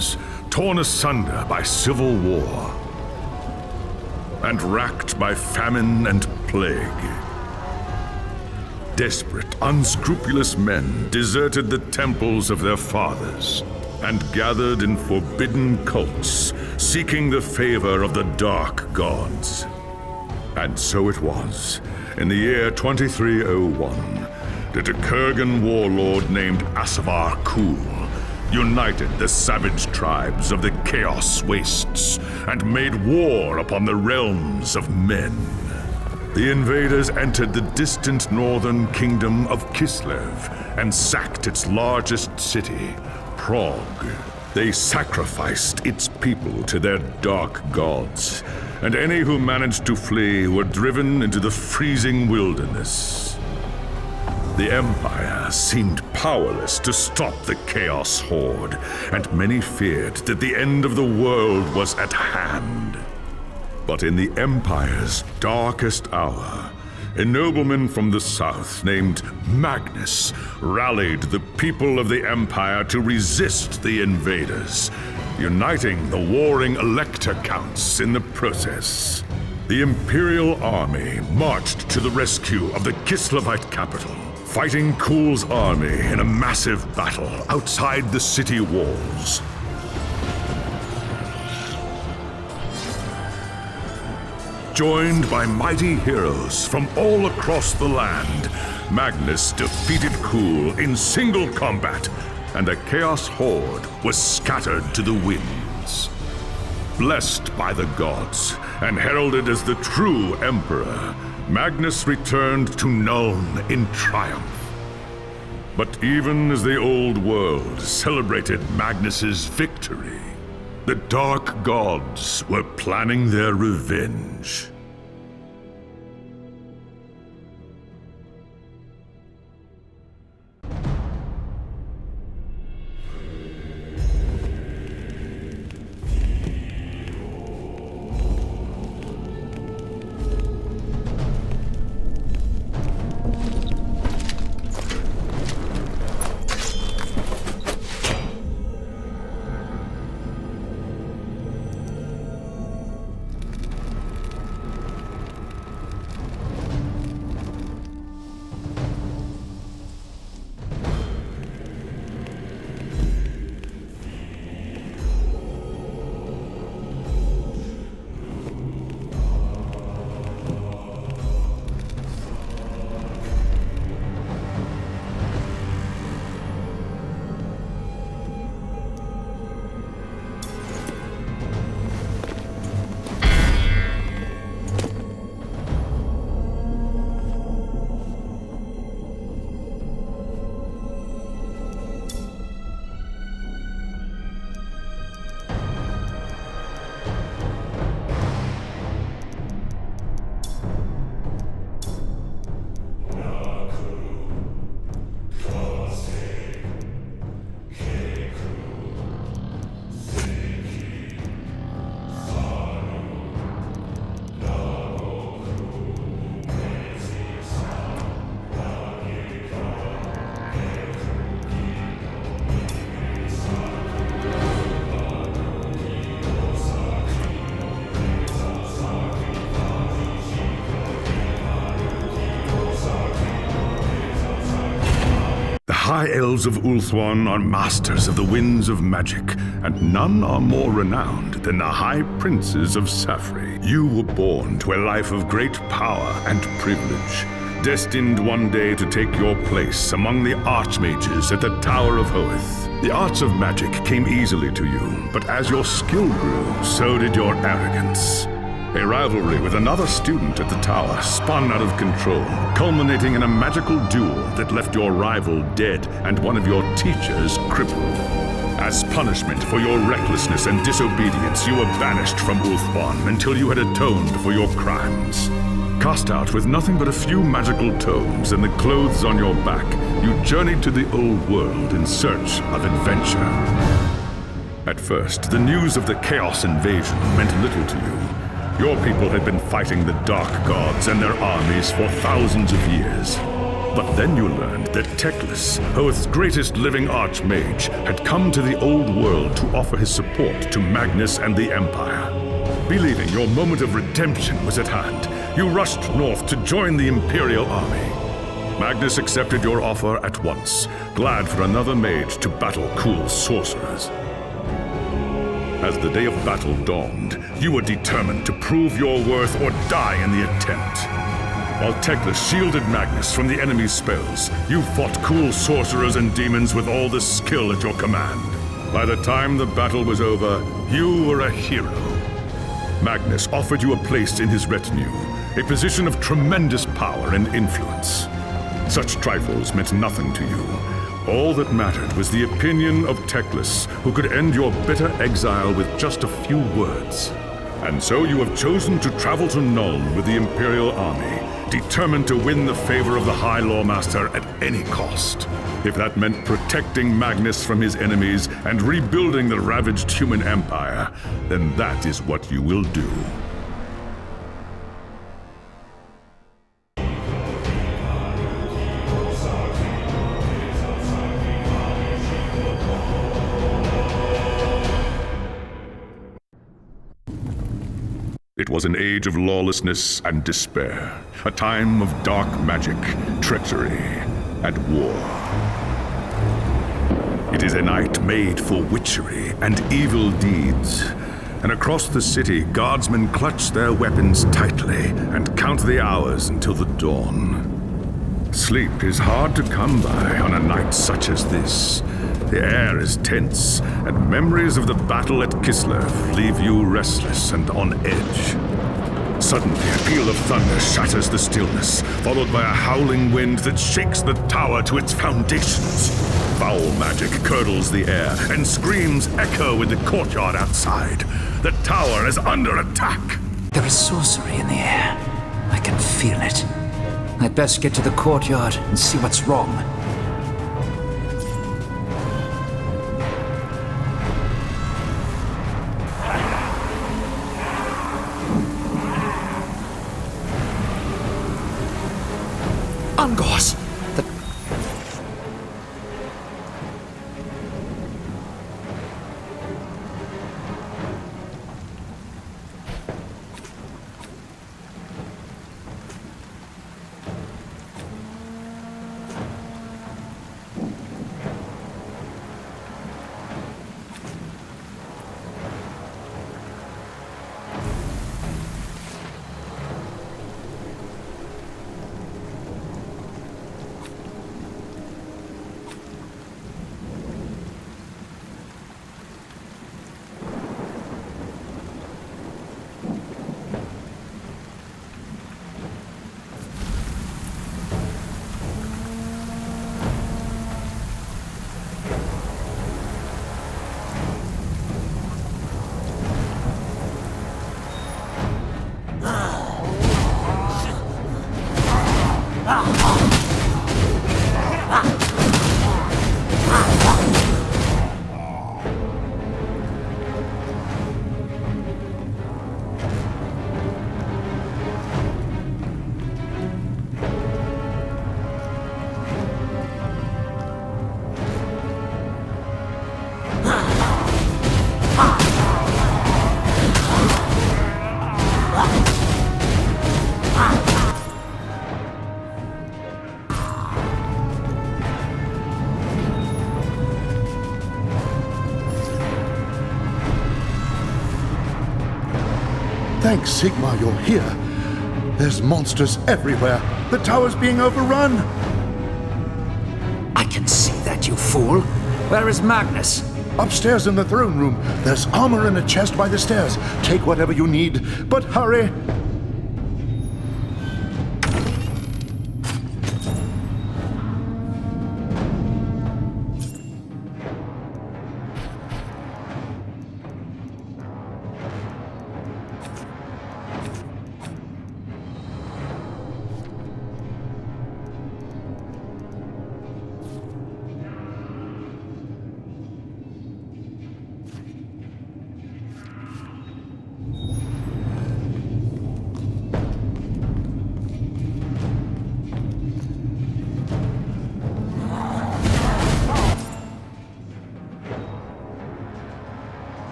kingdoms, torn asunder by civil war, and racked by famine and plague. Desperate, unscrupulous men deserted the temples of their fathers and gathered in forbidden cults, seeking the favor of the dark gods. And so it was, in the year 2301, that a Kurgan warlord named Asavar Kul united the savage tribes of the Chaos Wastes and made war upon the realms of men. The invaders entered the distant northern kingdom of Kislev and sacked its largest city, Prague. They sacrificed its people to their dark gods, and any who managed to flee were driven into the freezing wilderness. The Empire seemed powerless to stop the Chaos Horde, and many feared that the end of the world was at hand. But in the Empire's darkest hour, a nobleman from the south named Magnus rallied the people of the Empire to resist the invaders, uniting the warring Elector Counts in the process. The Imperial Army marched to the rescue of the Kislevite capital, fighting Kul's army in a massive battle outside the city walls. Joined by mighty heroes from all across the land, Magnus defeated Kul in single combat, and the Chaos Horde was scattered to the winds. Blessed by the gods and heralded as the true Emperor, Magnus returned to Nuln in triumph. But even as the old world celebrated Magnus's victory, the dark gods were planning their revenge. The High Elves of Ulthuan are masters of the winds of magic, and none are more renowned than the High Princes of Safri. You were born to a life of great power and privilege, destined one day to take your place among the Archmages at the Tower of Hoeth. The arts of magic came easily to you, but as your skill grew, so did your arrogance. A rivalry with another student at the tower spun out of control, culminating in a magical duel that left your rival dead and one of your teachers crippled. As punishment for your recklessness and disobedience, you were banished from Ulthuan until you had atoned for your crimes. Cast out with nothing but a few magical tomes and the clothes on your back, you journeyed to the old world in search of adventure. At first, the news of the Chaos invasion meant little to you. Your people had been fighting the Dark Gods and their armies for thousands of years. But then you learned that Teclis, Hoth's greatest living archmage, had come to the old world to offer his support to Magnus and the Empire. Believing your moment of redemption was at hand, you rushed north to join the Imperial army. Magnus accepted your offer at once, glad for another mage to battle cool sorcerers. As the day of battle dawned, you were determined to prove your worth or die in the attempt. While Teclis shielded Magnus from the enemy's spells, you fought cool sorcerers and demons with all the skill at your command. By the time the battle was over, you were a hero. Magnus offered you a place in his retinue, a position of tremendous power and influence. Such trifles meant nothing to you. All that mattered was the opinion of Teclis, who could end your bitter exile with just a few words. And so you have chosen to travel to Nuln with the Imperial army, determined to win the favor of the High Lawmaster at any cost. If that meant protecting Magnus from his enemies and rebuilding the ravaged human empire, then that is what you will do. It was an age of lawlessness and despair, a time of dark magic, treachery, and war. It is a night made for witchery and evil deeds, and across the city, guardsmen clutch their weapons tightly and count the hours until the dawn. Sleep is hard to come by on a night such as this. The air is tense, and memories of the battle at Kislev leave you restless and on edge. Suddenly, a peal of thunder shatters the stillness, followed by a howling wind that shakes the tower to its foundations. Foul magic curdles the air, and screams echo in the courtyard outside. The tower is under attack. There is sorcery in the air. I can feel it. I'd best get to the courtyard and see what's wrong. Ungors! Thanks, Sigma, you're here. There's monsters everywhere. The tower's being overrun. I can see that, you fool. Where is Magnus? Upstairs in the throne room. There's armor in a chest by the stairs. Take whatever you need, but hurry.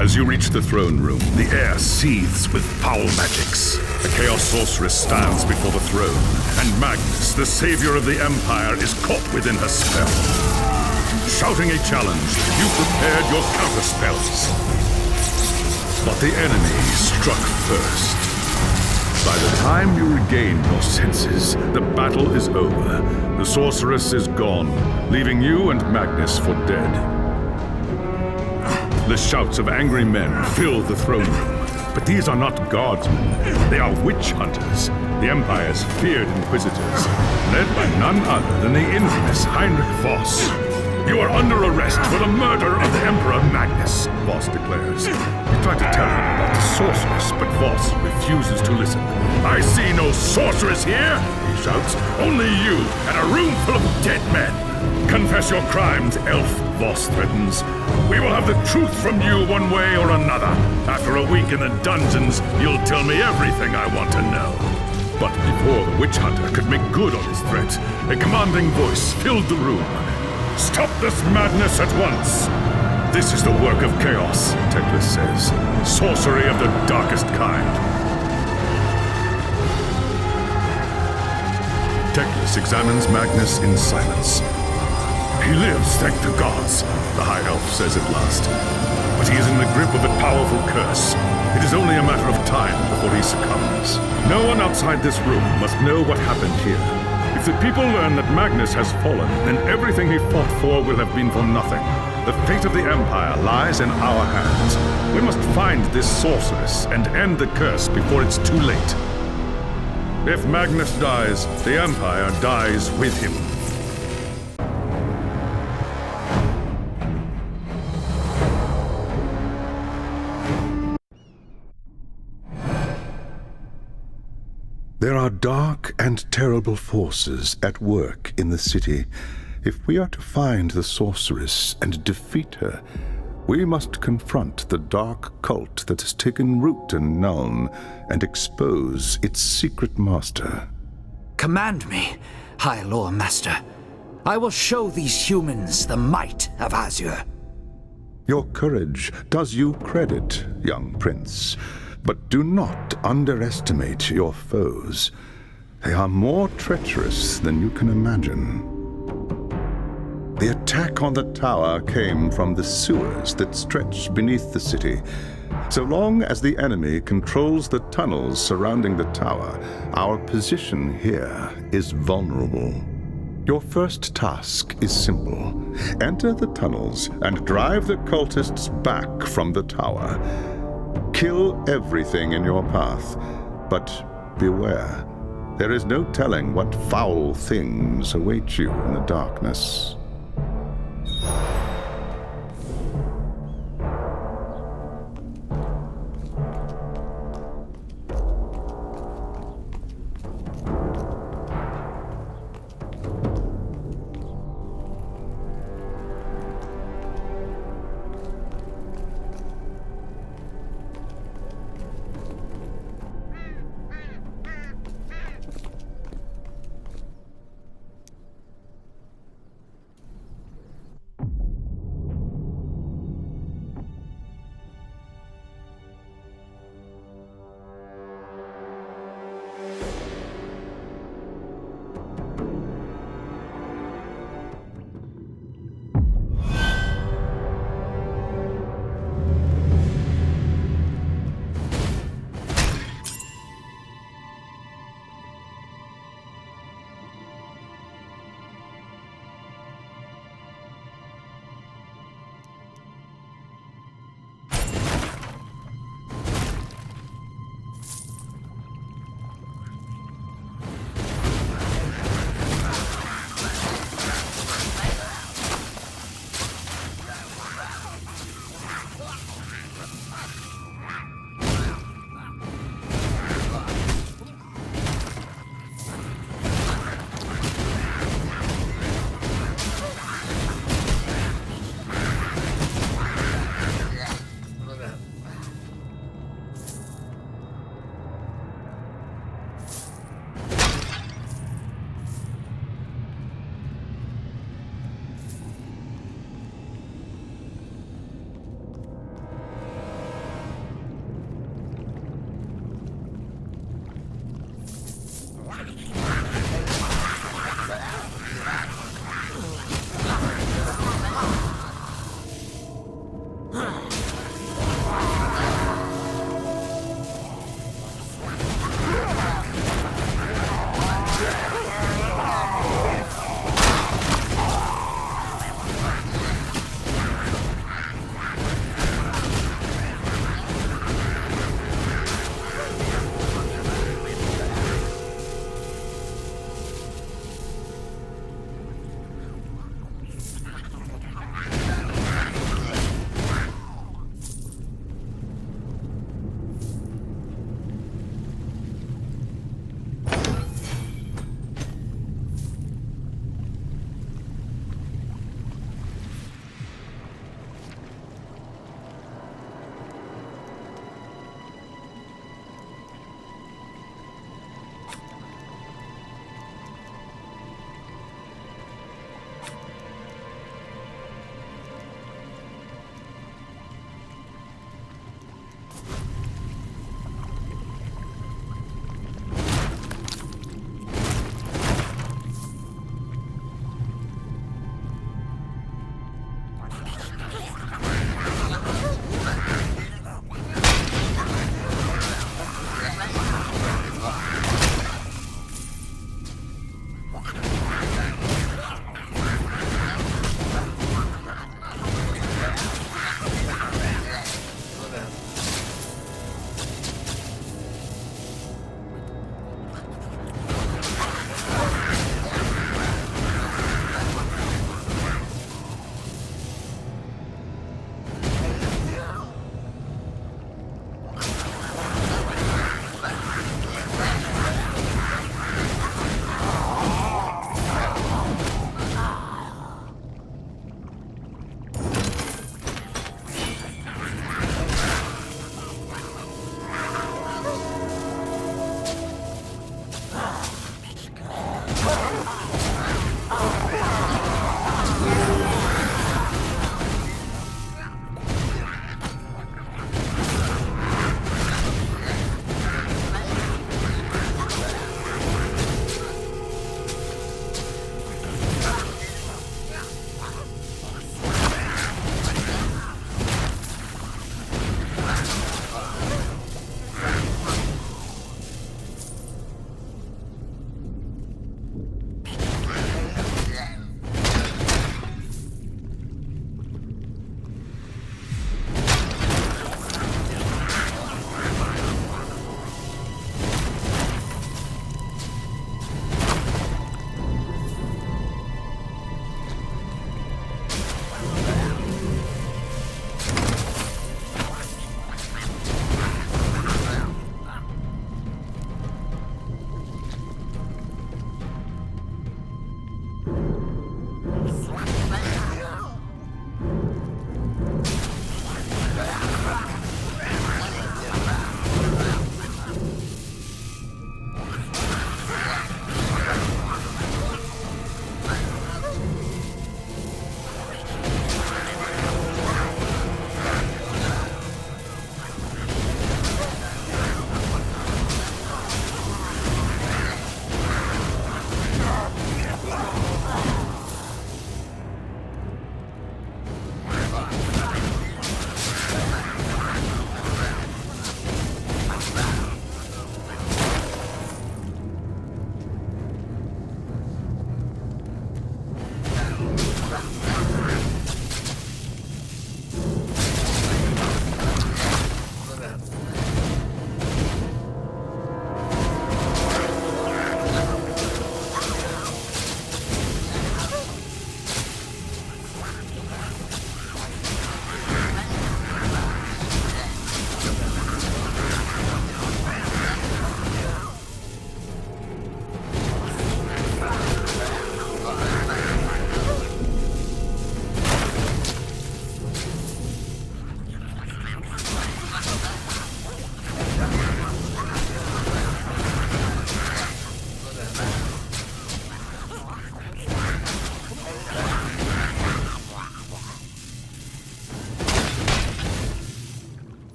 As you reach the throne room, the air seethes with foul magics. A Chaos Sorceress stands before the throne, and Magnus, the savior of the Empire, is caught within her spell. Shouting a challenge, you prepared your counterspells. But the enemy struck first. By the time you regain your senses, the battle is over. The sorceress is gone, leaving you and Magnus for dead. The shouts of angry men fill the throne room. But these are not guardsmen. They are witch hunters, the Empire's feared inquisitors, led by none other than the infamous Heinrich Voss. You are under arrest for the murder of the Emperor Magnus, Voss declares. You try to tell him about the sorceress, but Voss refuses to listen. I see no sorceress here, he shouts. Only you and a room full of dead men. Confess your crimes, elf, Voss threatens. We will have the truth from you one way or another. After a week in the dungeons, you'll tell me everything I want to know. But before the witch hunter could make good on his threat, a commanding voice filled the room. Stop this madness at once! This is the work of chaos, Teclis says. Sorcery of the darkest kind. Teclis examines Magnus in silence. He lives, thank the gods, the High Elf says at last. But he is in the grip of a powerful curse. It is only a matter of time before he succumbs. No one outside this room must know what happened here. If the people learn that Magnus has fallen, then everything he fought for will have been for nothing. The fate of the Empire lies in our hands. We must find this sorceress and end the curse before it's too late. If Magnus dies, the Empire dies with him. There are dark and terrible forces at work in the city. If we are to find the sorceress and defeat her, we must confront the dark cult that has taken root in Nuln and expose its secret master. Command me, High Lore Master. I will show these humans the might of Azure. Your courage does you credit, young prince. But do not underestimate your foes. They are more treacherous than you can imagine. The attack on the tower came from the sewers that stretch beneath the city. So long as the enemy controls the tunnels surrounding the tower, our position here is vulnerable. Your first task is simple. Enter the tunnels and drive the cultists back from the tower. Kill everything in your path, but beware. There is no telling what foul things await you in the darkness.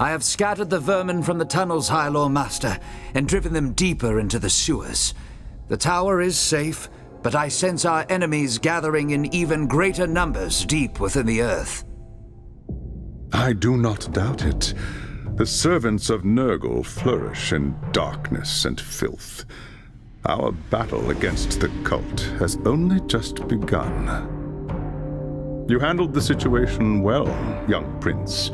I have scattered the vermin from the tunnels, High Lord Master, and driven them deeper into the sewers. The tower is safe, but I sense our enemies gathering in even greater numbers deep within the earth. I do not doubt it. The servants of Nurgle flourish in darkness and filth. Our battle against the cult has only just begun. You handled the situation well, young prince.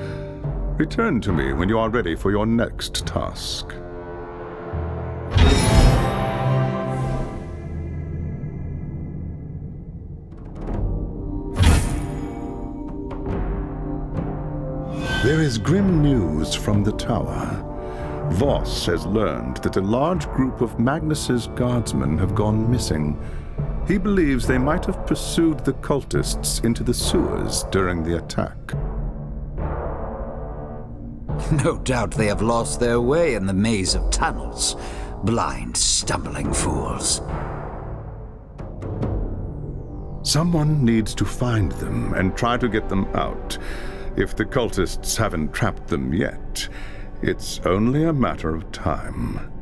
Return to me when you are ready for your next task. There is grim news from the tower. Voss has learned that a large group of Magnus's guardsmen have gone missing. He believes they might have pursued the cultists into the sewers during the attack. No doubt they have lost their way in the maze of tunnels. Blind, stumbling fools. Someone needs to find them and try to get them out. If the cultists haven't trapped them yet, it's only a matter of time.